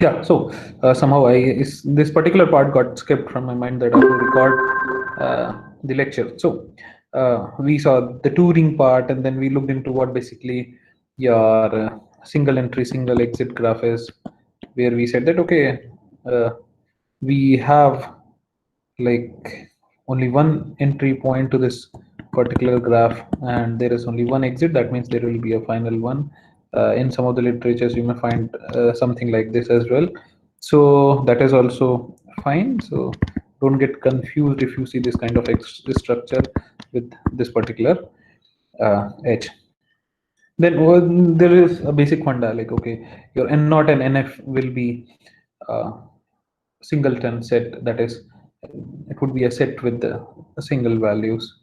Yeah, so somehow this particular part got skipped from my mind that I have to record the lecture. So we saw the touring part, and then we looked into what basically your single entry, single exit graph is, where we said that okay, uh, we have like only one entry point to this particular graph, and there is only one exit. That means there will be a final one. In some of the literatures you may find something like this as well, so that is also fine. So don't get confused if you see this kind of this structure with this particular edge. Then there is a basic funda like okay, your n naught and nf will be uh, singleton set, that is it would be a set with the single values.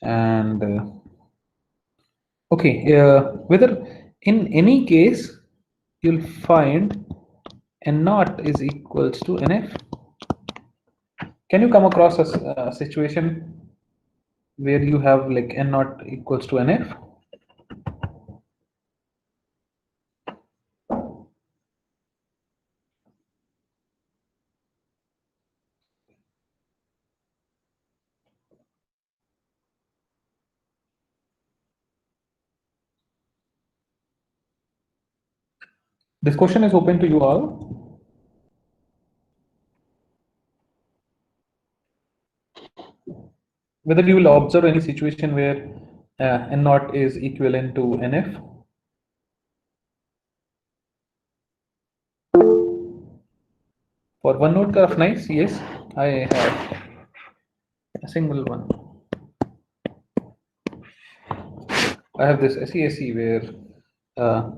And okay, whether in any case you'll find n naught is equals to nf. Can you come across a situation where you have like n naught equals to nf? This question is open to you all. Whether you will observe any situation where n naught is equivalent to nf. For one node graph, nice. Yes, I have a single one. I have this SESE where uh,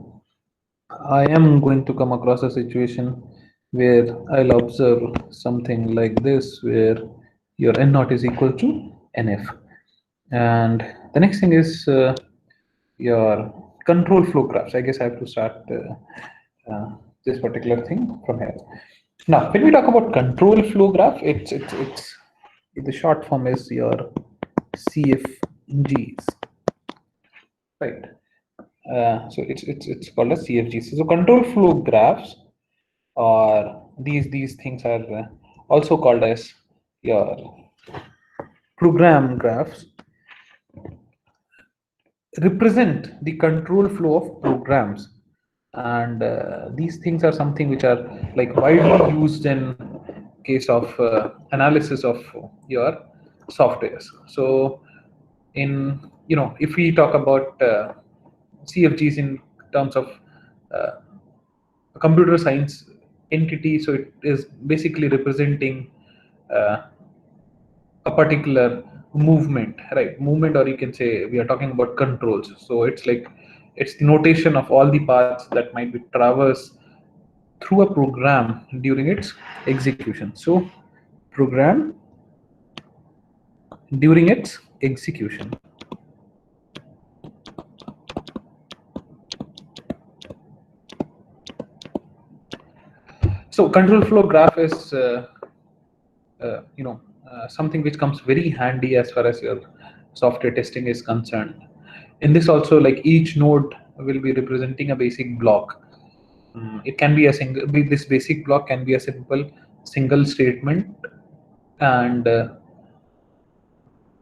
I am going to come across a situation where I'll observe something like this, where your n naught is equal to nf. And the next thing is your control flow graphs. I guess I have to start this particular thing from here. Now, when we talk about control flow graph, it's the short form is your CFGs, right? So it's called as CFGs. So control flow graphs, or these things are also called as your program graphs, represent the control flow of programs. And these things are something which are like widely used in case of analysis of your softwares. So in, if we talk about CFGs in terms of uh, a computer science entity, so it is basically representing uh, a particular movement, right? Movement, or you can say we are talking about controls. So it's like it's the notation of all the paths that might be traversed through a program during its execution. So program during its execution. So control flow graph is something which comes very handy as far as your software testing is concerned. In this also, like each node will be representing a basic block. It can be a single, this basic block can be a simple single statement, and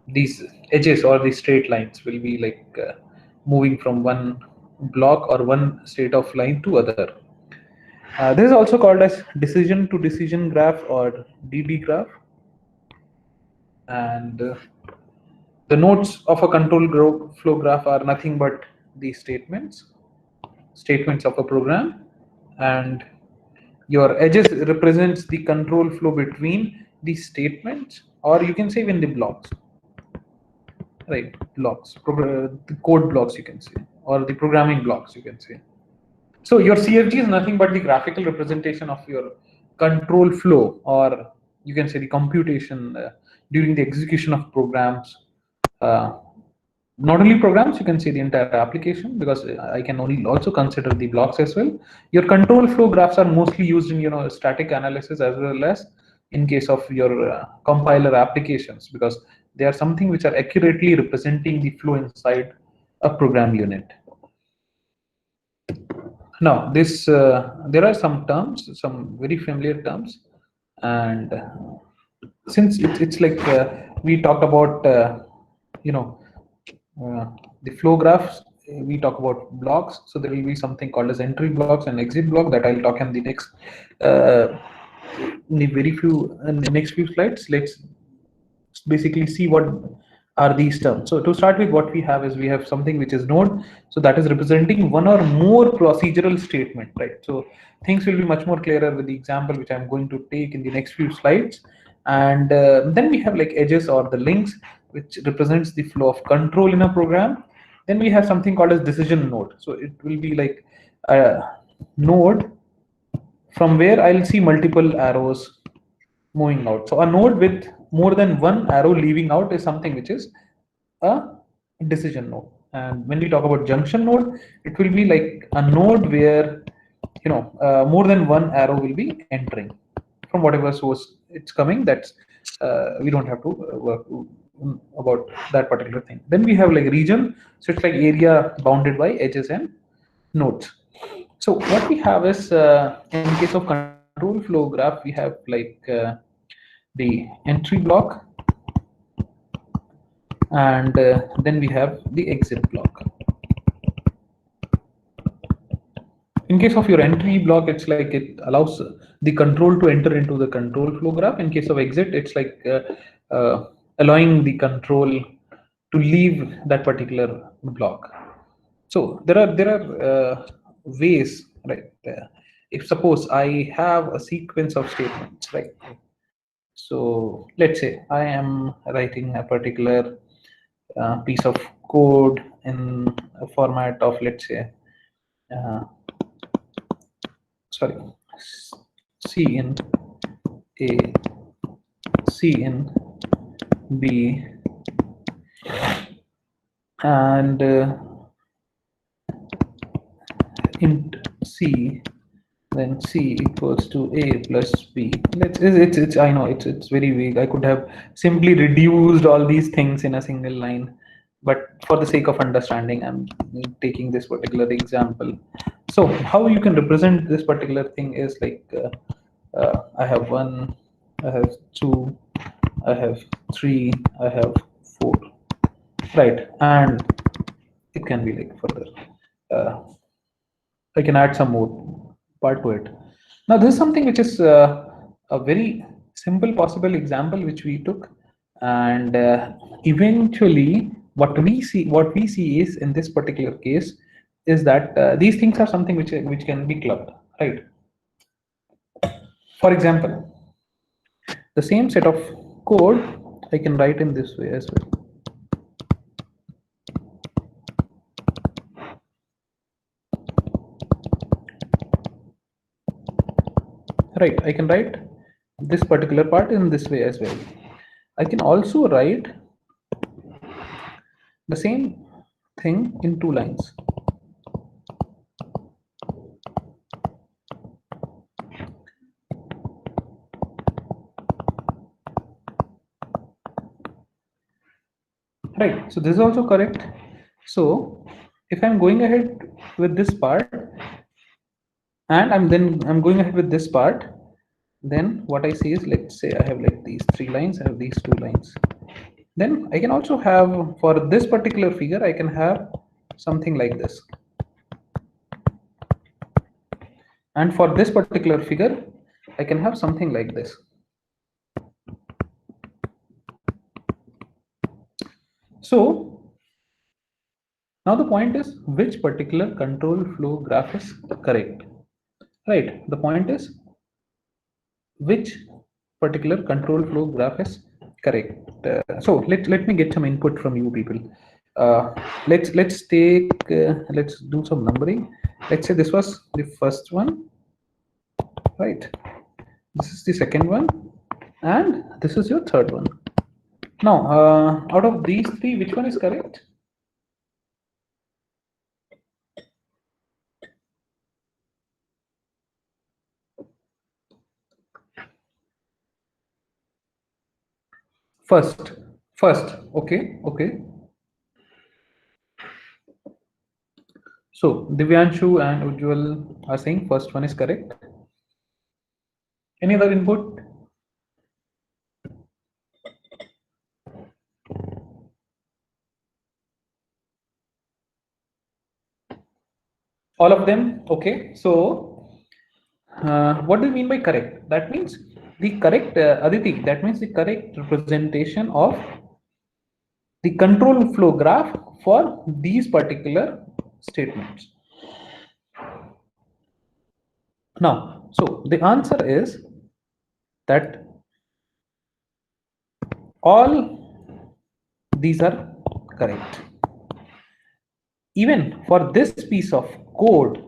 these edges or the straight lines will be like moving from one block or one state of line to other. This is also called as decision to decision graph or DD graph. And the nodes of a control flow graph are nothing but the statements of a program, and your edges represents the control flow between the statements, or you can say even the blocks, right? Blocks, the code blocks, you can say, or the programming blocks, you can say. So your CFG is nothing but the graphical representation of your control flow, or you can say the computation during the execution of programs. Uh, Not only programs, you can say the entire application, because I can only also consider the blocks as well. Your control flow graphs are mostly used in static analysis, as well as in case of your compiler applications, because they are something which are accurately representing the flow inside a program unit. Now, this there are some terms, some very familiar terms, and since it's like we talked about, you know, uh, the flow graphs. We talk about blocks, so there will be something called as entry blocks and exit block that I'll talk in the next, uh, in the next few slides. Let's basically see what are these terms. So to start with, what we have is we have something which is node, so that is representing one or more procedural statement, right? So things will be much more clearer with the example which I'm going to take in the next few slides. And then we have like edges or the links, which represents the flow of control in a program. Then we have something called as decision node, so it will be like a node from where I'll see multiple arrows moving out. So a node with more than one arrow leaving out is something which is a decision node. And when we talk about junction node, it will be like a node where more than one arrow will be entering from whatever source it's coming. That's we don't have to work about that particular thing. Then we have like region, so it's like area bounded by edges and nodes. So what we have is, in case of control flow graph, we have like the entry block, and then we have the exit block. In case of your entry block, it's like it allows the control to enter into the control flow graph. In case of exit, it's like allowing the control to leave that particular block. So there are ways, right? If suppose I have a sequence of statements, right? So let's say I am writing a particular piece of code in a format of, let's say, uh, sorry, C in A, C in B, and int C, then C equals to A plus B. It's I know it's very vague. I could have simply reduced all these things in a single line, but for the sake of understanding, I'm taking this particular example. So how you can represent this particular thing is like, I have one, I have two, I have three, I have four, right? And it can be like further. Uh, I can add some more part to it. Now, this is something which is a very simple possible example which we took, and eventually what we see is, in this particular case, is that these things are something which can be clubbed, right? For example, the same set of code I can write in this way as well. Right, I can write this particular part in this way as well. I can also write the same thing in two lines. Right, so this is also correct. So if I'm going ahead with this part, and I'm going ahead with this part, then what I see is, let's say I have like these three lines, I have these two lines. Then I can also have, for this particular figure, I can have something like this. And for this particular figure, I can have something like this. So now the point is, which particular control flow graph is correct, right? The point is, which particular control flow graph is correct. So let me get some input from you people. Let's take, let's do some numbering. Let's say this was the first one, right? This is the second one, and this is your third one. Now, out of these three, which one is correct? First, okay. So Divyanshu and Ujjwal are saying first one is correct. Any other input? All of them? Okay. So what do you mean by correct? That means the correct, Aditi, that means the correct representation of the control flow graph for these particular statements. Now, so the answer is that all these are correct. Even for this piece of code,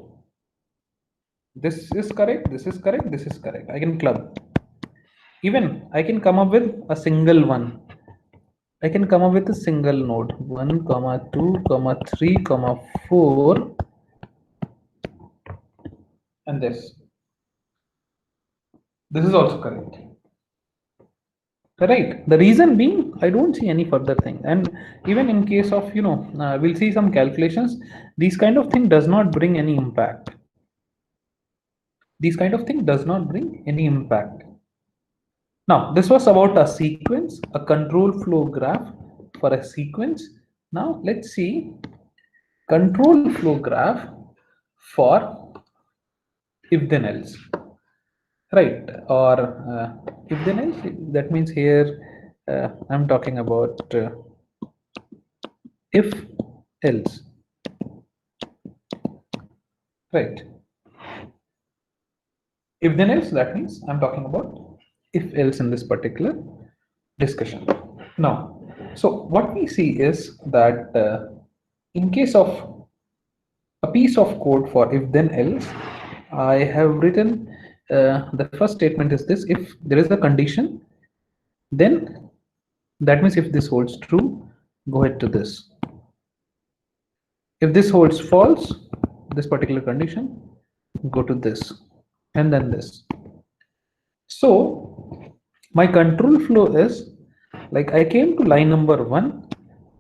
this is correct, this is correct, this is correct. I can club. Even I can come up with a single one. I can come up with a single node 1, 2, 3, 4, and this. This is also correct. Right. The reason being, I don't see any further thing. And even in case of, we'll see some calculations, these kind of thing does not bring any impact. These kind of thing does not bring any impact. Now, this was about a sequence, a control flow graph for a sequence. Now, let's see control flow graph for if then else. Right. Or if then else, that means here I'm talking about if else. Right. If then else, that means I'm talking about if else in this particular discussion. Now, so what we see is that in case of a piece of code for if then else, I have written the first statement is this: if there is a condition, then that means if this holds true, go ahead to this. If this holds false, this particular condition, go to this, and then this. So my control flow is like I came to line number 1.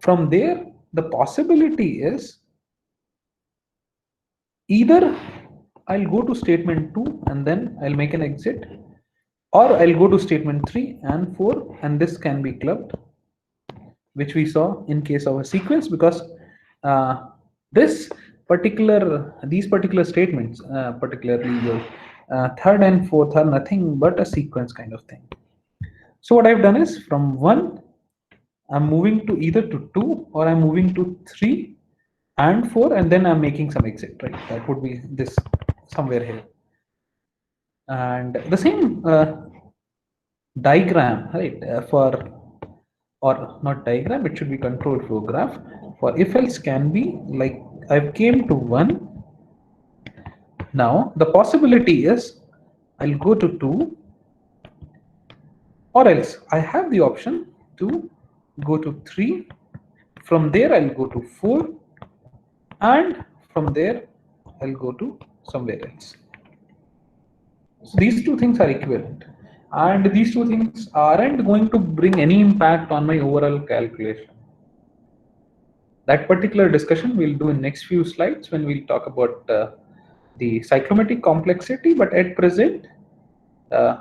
From there, the possibility is either I'll go to statement 2 and then I'll make an exit, or I'll go to statement 3 and 4 and this can be clubbed, which we saw in case of a sequence, because these particular statements, particularly your third and fourth, are nothing but a sequence kind of thing. So what I've done is from 1, I'm moving to either to 2 or I'm moving to 3 and 4, and then I'm making some exit, right? That would be this somewhere here. And the same diagram, right, or not diagram, it should be control flow graph for if else can be like I came to 1. Now the possibility is I'll go to 2, or else I have the option to go to 3. From there I'll go to 4, and from there I'll go to somewhere else. So these two things are equivalent, and these two things aren't going to bring any impact on my overall calculation. That particular discussion we'll do in next few slides when we'll talk about the cyclomatic complexity, but at present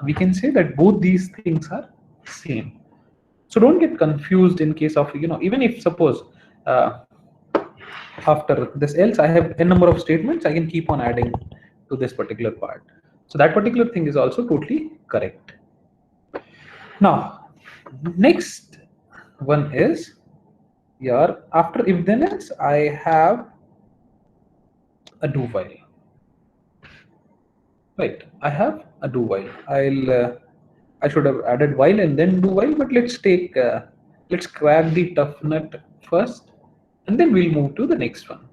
we can say that both these things are same. So don't get confused in case of, even if suppose after this else I have n number of statements, I can keep on adding to this particular part. So that particular thing is also totally correct. Now, next one is here, after if then else, I have a do while. Right, I have a do while. I should have added while and then do while, but let's crack the tough nut first, and then we'll move to the next one.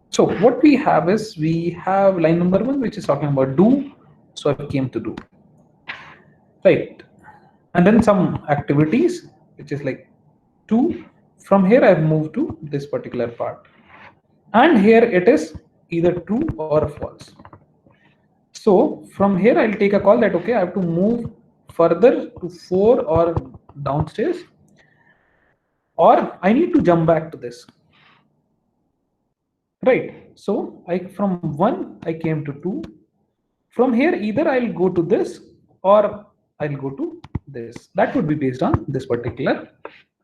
So what we have is we have line number 1, which is talking about do. So I came to do, right, and then some activities, which is like 2. From here I've moved to this particular part, and here it is either true or false. So from here I'll take a call that okay, I have to move further to 4 or downstairs, or I need to jump back to this. right? So from 1 I came to 2. From here either I'll go to this or I'll go to this. That would be based on this particular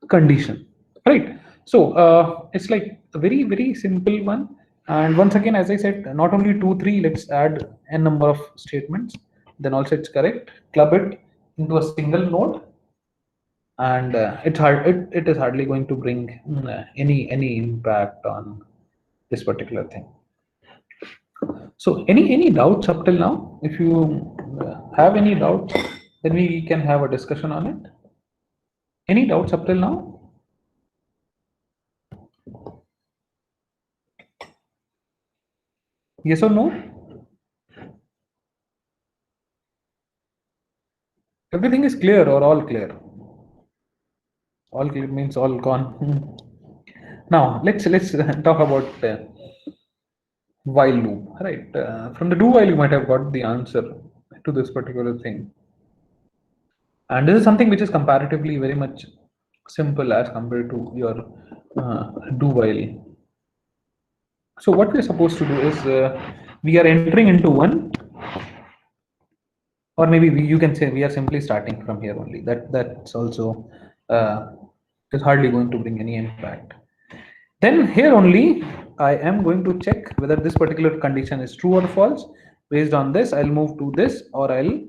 condition, right? So it's like a very simple one. And once again, as I said, not only 2 3, let's add n number of statements, then also it's correct. Club it into a single node, and it is hardly going to bring any impact on this particular thing. So any doubts up till now? If you have any doubts, then we can have a discussion on it. Any doubts up till now? Yes or no? Everything is clear or all clear? All clear means all gone. Now let's talk about while loop, right? From the do while you might have got the answer to this particular thing. And this is something which is comparatively very much simple as compared to your do while. So what we're supposed to do is we are entering into one, or maybe you can say we are simply starting from here only. That's also is hardly going to bring any impact. Then here only I am going to check whether this particular condition is true or false. Based on this, I'll move to this or I'll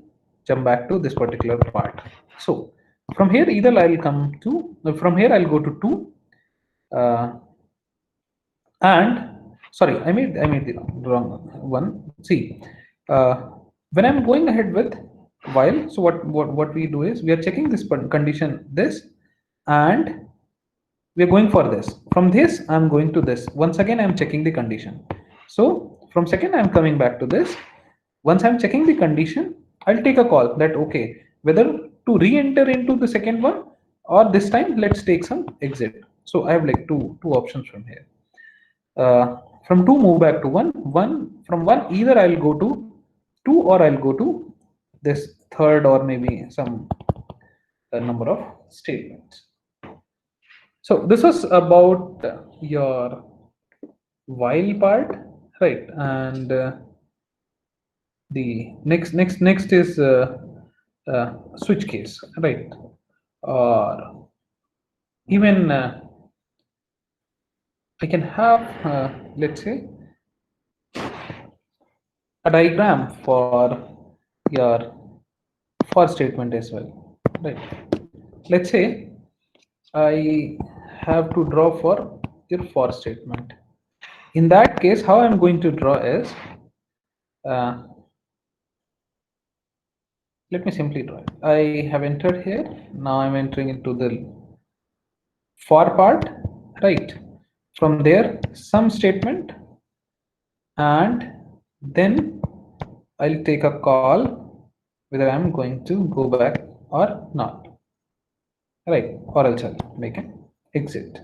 jump back to this particular part. So from here either I'll come to, from here I'll go to 2 and sorry, I made the wrong one. See, when I'm going ahead with while, so what we do is we are checking this condition, this, and we're going for this. From this I'm going to this. Once again I'm checking the condition. So from second I'm coming back to this. Once I'm checking the condition, I'll take a call that okay, whether to re-enter into the second one, or this time let's take some exit. So I have like two options from here. From 2 move back to 1, from 1 either I'll go to 2 or I'll go to this third, or maybe some number of statements. So this was about your while part, right? And the next is switch case, right? Or even I can have let's say a diagram for your for statement as well, right? Let's say I have to draw for your for statement. In that case, how I'm going to draw is let me simply draw it. I have entered here. Now I'm entering into the for part, right? From there, some statement, and then I'll take a call whether I'm going to go back or not, right? Or else I'll make an exit.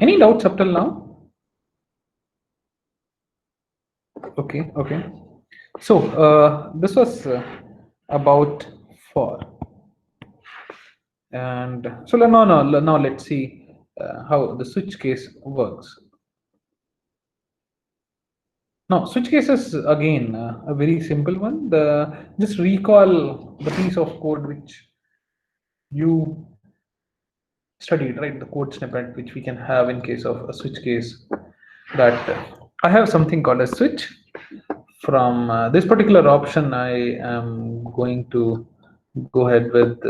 Any doubts up till now? Okay. So this was about for, and so now let's see how the switch case works. Now switch case is again a very simple one. Just recall the piece of code which you studied, right? The code snippet which we can have in case of a switch case. That I have something called a switch. From this particular option, I am going to go ahead with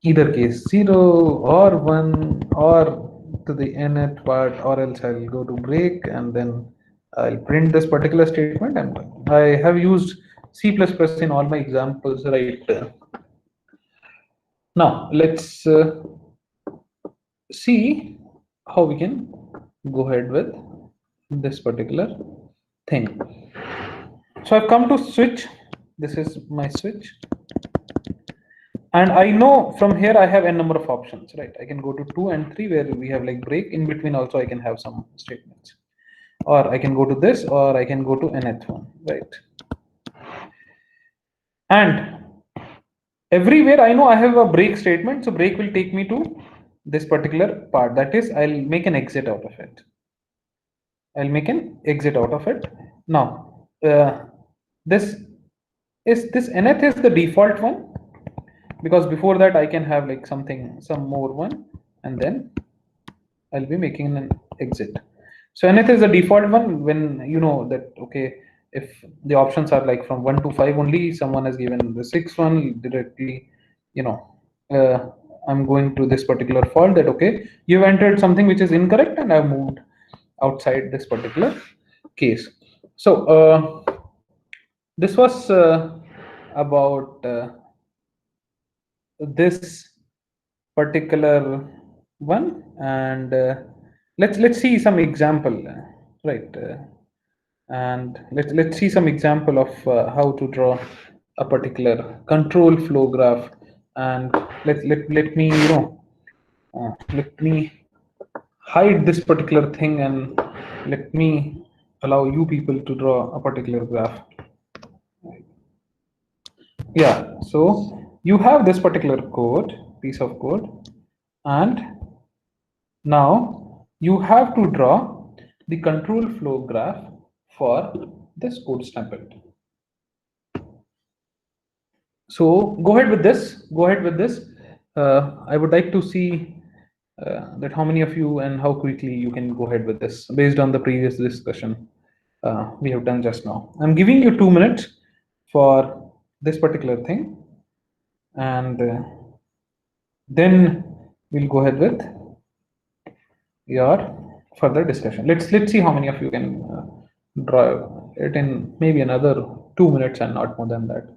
either case 0 or 1 or to the nth part, or else I'll go to break and then I'll print this particular statement. And I have used C++ in all my examples, right? Now let's see how we can go ahead with this particular thing. So I've come to switch. This is my switch, and I know from here I have n number of options, right? I can go to 2 and 3 where we have like break. In between also I can have some statements, or I can go to this, or I can go to nth one, right? And Everywhere I know I have a break statement, so break will take me to this particular part. That is, I'll make an exit out of it. I'll make an exit out of it. Now, this this nth is the default one, because before that I can have like some more one, and then I'll be making an exit. So nth is the default one. When you know that, okay, if the options are like from 1 to 5 only, someone has given the sixth one directly, you know, uh, I'm going to this particular fault that, okay, you've entered something which is incorrect and I've moved outside this particular case. So this was about this particular one, and let's see some example, right? And let's see some example of how to draw a particular control flow graph. And let me, let me hide this particular thing, and let me allow you people to draw a particular graph. Yeah, so you have this particular piece of code, and now you have to draw the control flow graph for this code snippet. So go ahead with this. Go ahead with this. I would like to see that how many of you and how quickly you can go ahead with this based on the previous discussion we have done just now. I'm giving you 2 minutes for this particular thing, and then we'll go ahead with your further discussion. Let's see how many of you can draw it in maybe another 2 minutes and not more than that.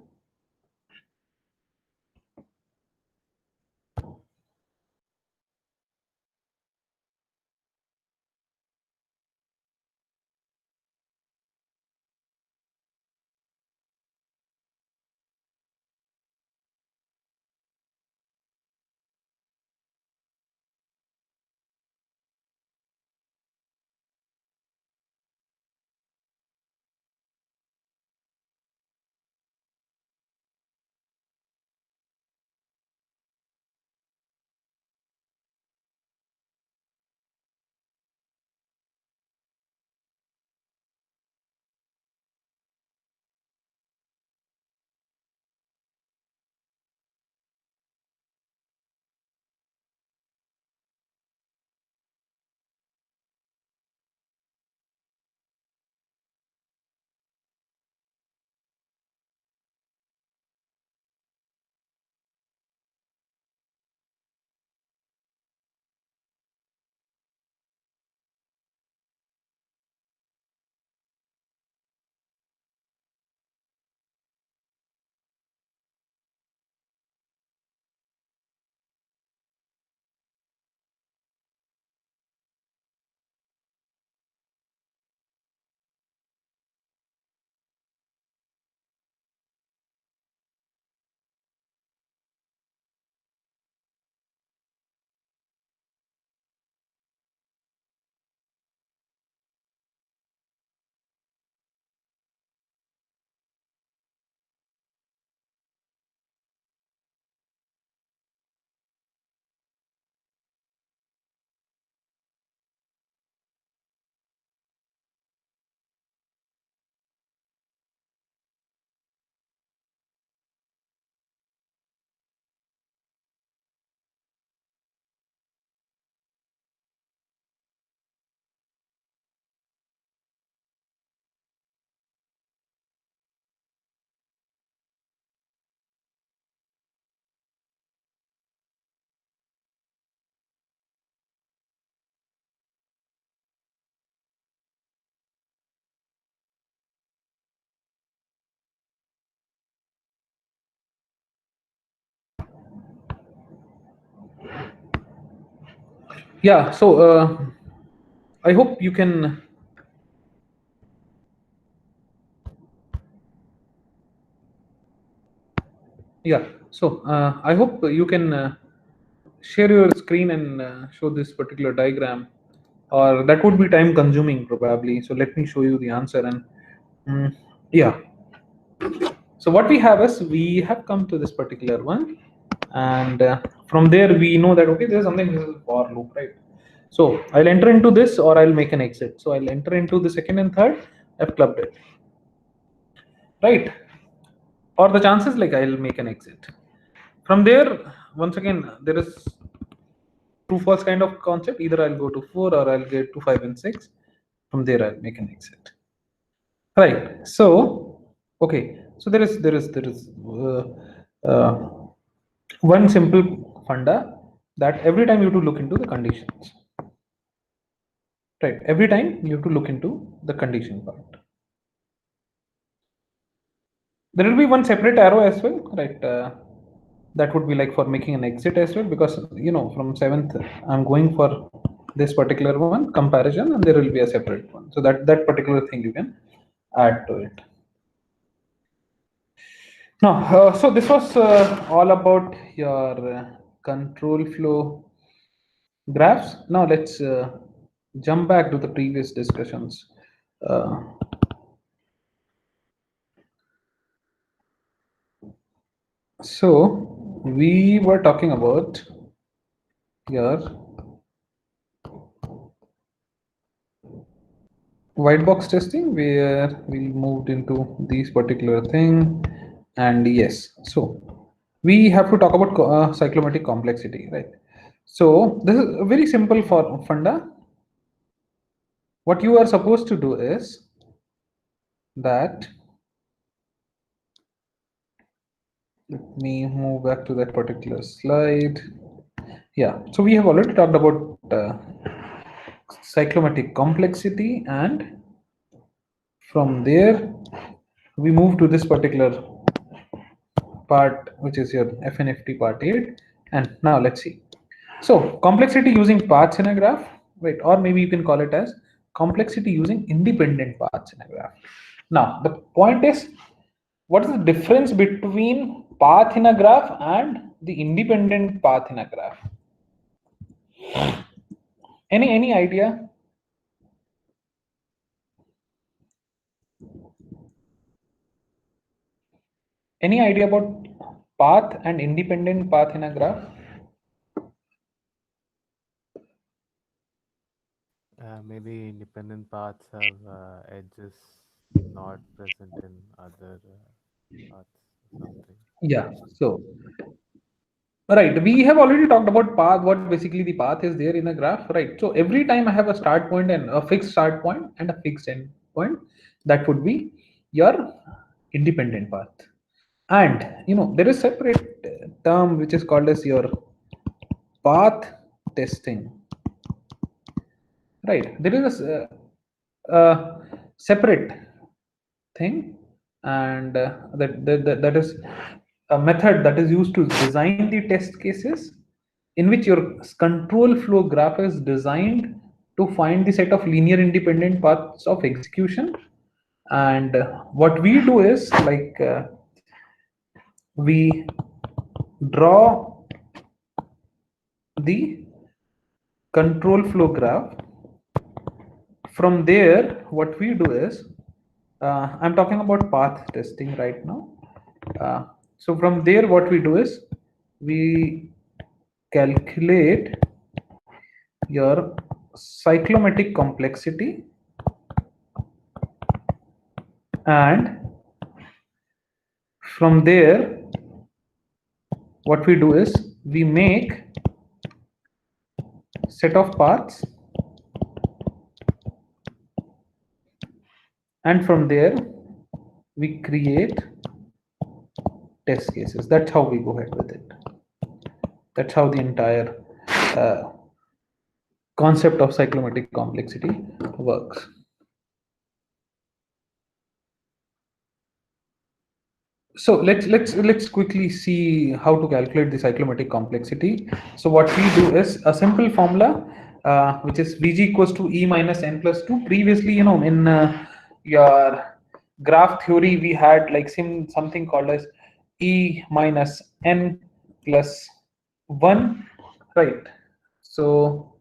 Yeah, so I hope you can. Yeah, so I hope you can share your screen and show this particular diagram, or that would be time consuming probably. So let me show you the answer. And yeah, So what we have is we have come to this particular one, and from there we know that okay, there's something, this is for loop, right? So I'll enter into this or I'll make an exit. So I'll enter into the second and third. I've clubbed it, right? Or the chances like I'll make an exit. From there, once again, there is true false kind of concept. Either I'll go to 4 or I'll get to 5 and 6. From there I'll make an exit. Right. So okay. So there is uh, one simple funda that every time you have to look into the conditions. Right. Every time you have to look into the condition part. There will be one separate arrow as well, right? That would be like for making an exit as well, because from 7th I'm going for this particular one comparison, and there will be a separate one. So that particular thing you can add to it. Now, so this was all about your control flow graphs. Now let's jump back to the previous discussions. So we were talking about your white box testing, where we moved into these particular thing, and yes, so we have to talk about cyclomatic complexity, right? So this is a very simple for funda. What you are supposed to do is that, let me move back to that particular slide. Yeah, so we have already talked about cyclomatic complexity, and from there we move to this particular part, which is your FNFT part 8. And now let's see. So complexity using paths in a graph, right? Or maybe you can call it as complexity using independent paths in a graph. Now the point is, what is the difference between path in a graph and the independent path in a graph? Any idea? Any idea about path and independent path in a graph? Maybe independent paths have edges not present in other paths or something. Yeah. So right, we have already talked about path, what basically the path is there in a graph, right? So every time I have a start point and a fixed start point and a fixed end point, that would be your independent path. And there is separate term which is called as your path testing, right? There is a separate thing, and that is a method that is used to design the test cases, in which your control flow graph is designed to find the set of linear independent paths of execution. And what we do is like we draw the control flow graph. From there what we do is, I'm talking about path testing right now. So from there what we do is we calculate your cyclomatic complexity, and from there what we do is we make set of paths, and from there we create test cases. That's how we go ahead with it. That's how the entire uh, concept of cyclomatic complexity works. So let's quickly see how to calculate the cyclomatic complexity. So what we do is a simple formula, which is Vg equals to E minus n plus 2. Previously, in your graph theory, we had like something called as E minus n plus 1, right? So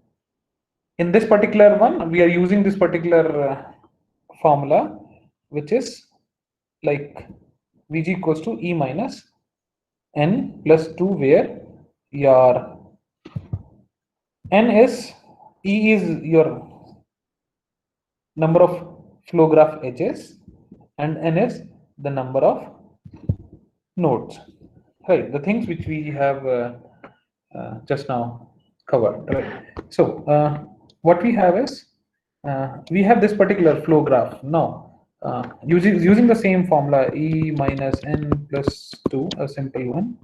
in this particular one, we are using this particular formula, which is like Vg equals to E minus N plus 2, where your N is, E is your number of flow graph edges and N is the number of nodes, right? The things which we have just now covered, right? So what we have is, we have this particular flow graph now. Using the same formula, E minus N plus 2, a simple one.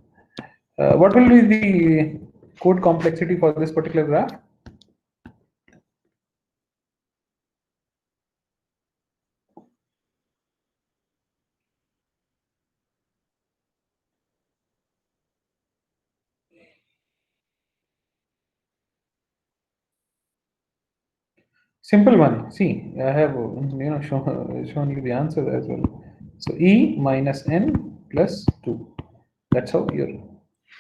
What will be the code complexity for this particular graph? Simple one. See, I have shown you the answer as well. So E minus N plus 2. That's how your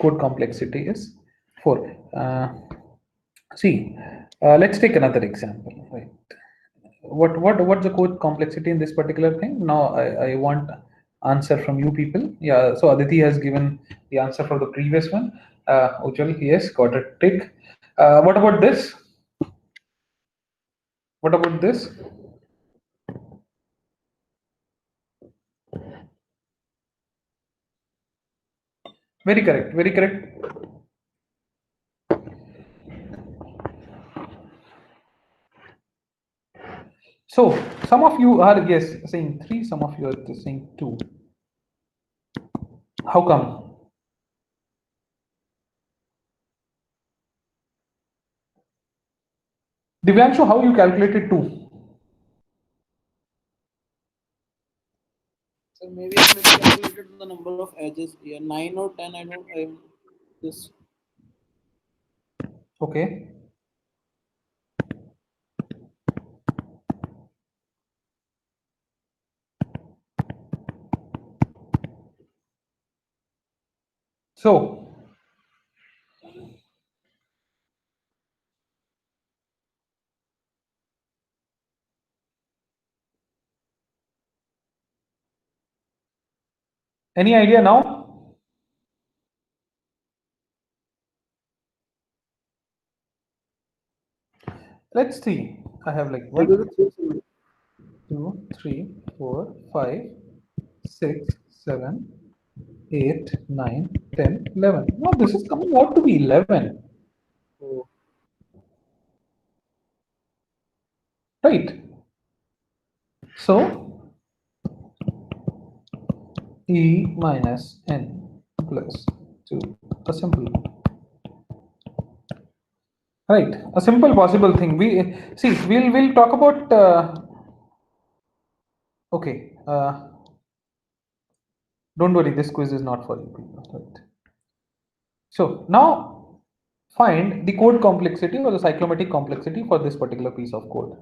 code complexity is 4. See, let's take another example. Right. What's the code complexity in this particular thing? Now I want answer from you people. Yeah. So Aditi has given the answer for the previous one. Ujjwal, yes, got a tick. What about this? What about this? Very correct. Very correct. So some of you are, yes, saying 3, some of you are saying 2. How come? Divyanshu, how you calculated 2? So maybe I miscalculated the number of edges here. 9 or 10, I don't, I this. Okay. So any idea now? Let's see. I have like I'll do 1, the 3 2, 3, 4, 5, 6, 7, 8, 9, 10, 11. No, this is coming out to be 11. Oh. Right. So E minus N plus 2, a simple, right, a simple possible thing. We see, we'll talk about okay, don't worry, this quiz is not for you people, right? So now find the code complexity or the cyclomatic complexity for this particular piece of code.